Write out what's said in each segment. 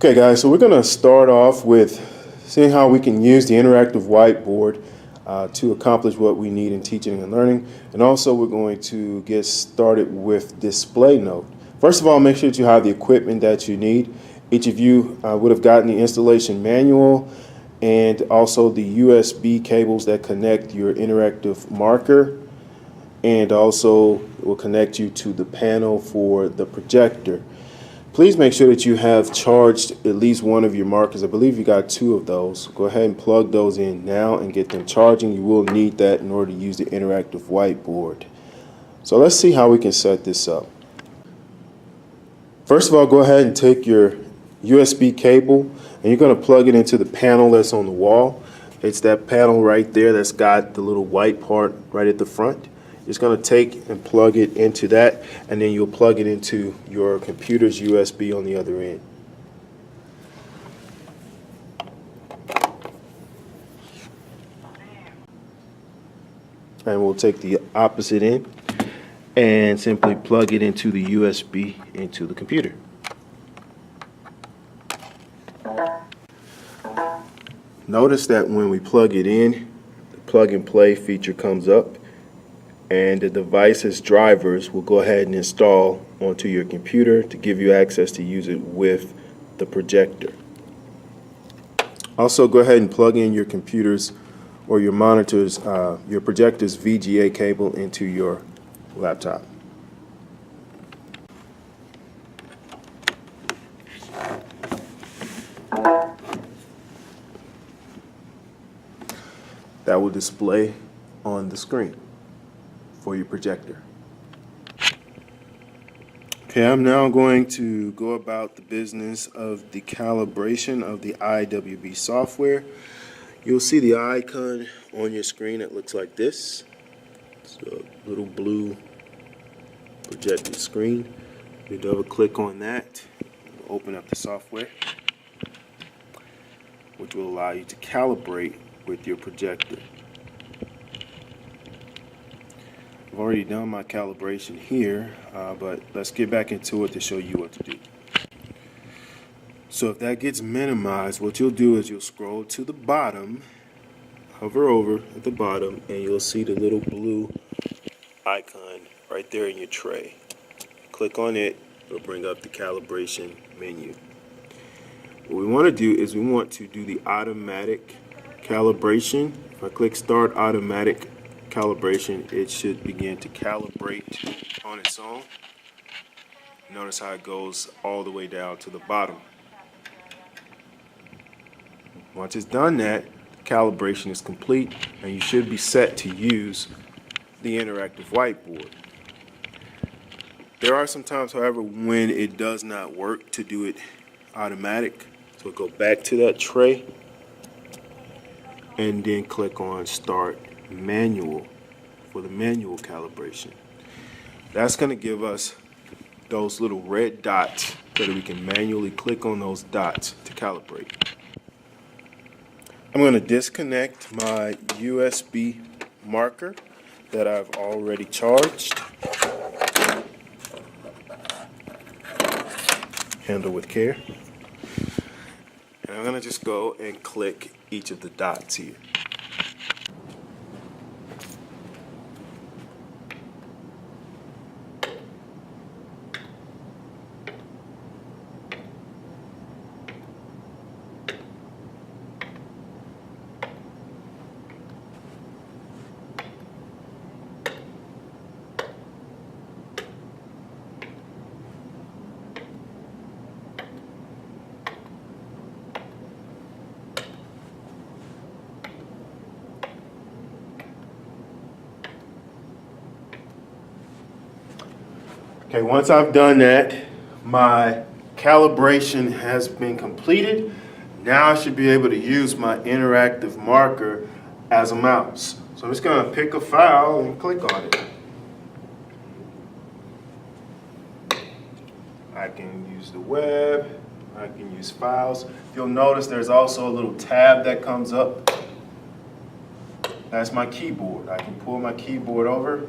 Okay guys, so we're going to start off with seeing how we can use the interactive whiteboard to accomplish what we need in teaching and learning. And also we're going to get started with display note. First of all, make sure that you have the equipment that you need. Each of you would have gotten the installation manual and also the USB cables that connect your interactive marker, and also will connect you to the panel for the projector. Please make sure that you have charged at least one of your markers. I believe you got two of those. Go ahead and plug those in now and get them charging. You will need that in order to use the interactive whiteboard. So let's see how we can set this up. First of all, go ahead and take your USB cable and you're going to plug it into the panel that's on the wall. It's that panel right there that's got the little white part right at the front. Just going to take and plug it into that, and then you'll plug it into your computer's USB on the other end. And we'll take the opposite end and simply plug it into the USB into the computer. Notice that when we plug it in, the plug and play feature comes up, and the device's drivers will go ahead and install onto your computer to give you access to use it with the projector. Also, go ahead and plug in your computer's or your monitor's, your projector's VGA cable into your laptop. That will display on the screen for your projector. Okay, I'm now going to go about the business of the calibration of the IWB software. You'll see the icon on your screen that looks like this. It's a little blue projected screen. You double click on that, open up the software, which will allow you to calibrate with your projector. I've already done my calibration here, but let's get back into it to show you what to do. So if that gets minimized, what you'll do is you'll scroll to the bottom, hover over at the bottom, and you'll see the little blue icon right there in your tray. Click on it, it'll bring up the calibration menu. What we want to do is we want to do the automatic calibration. If I click start automatic calibration, it should begin to calibrate on its own. Notice how it goes all the way down to the bottom. Once it's done that, the calibration is complete and you should be set to use the interactive whiteboard. There are some times, however, when it does not work to do it automatic. So go back to that tray and then click on start manual for the manual calibration. That's going to give us those little red dots so that we can manually click on those dots to calibrate. I'm going to disconnect my USB marker that I've already charged. Handle with care. And I'm going to just go and click each of the dots here. Okay, once I've done that, my calibration has been completed. Now I should be able to use my interactive marker as a mouse. So I'm just going to pick a file and click on it. I can use the web, I can use files. You'll notice there's also a little tab that comes up. That's my keyboard. I can pull my keyboard over.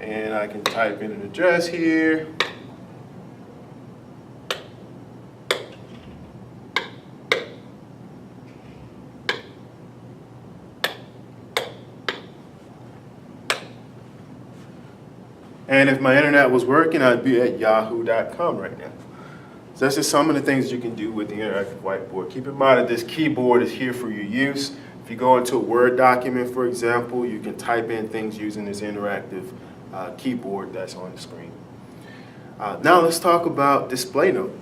and I can type in an address here. And if my internet was working, I'd be at yahoo.com right now. So that's just some of the things you can do with the interactive whiteboard. Keep in mind that this keyboard is here for your use. If you go into a Word document, for example, you can type in things using this interactive keyboard that's on the screen. Now let's talk about display note.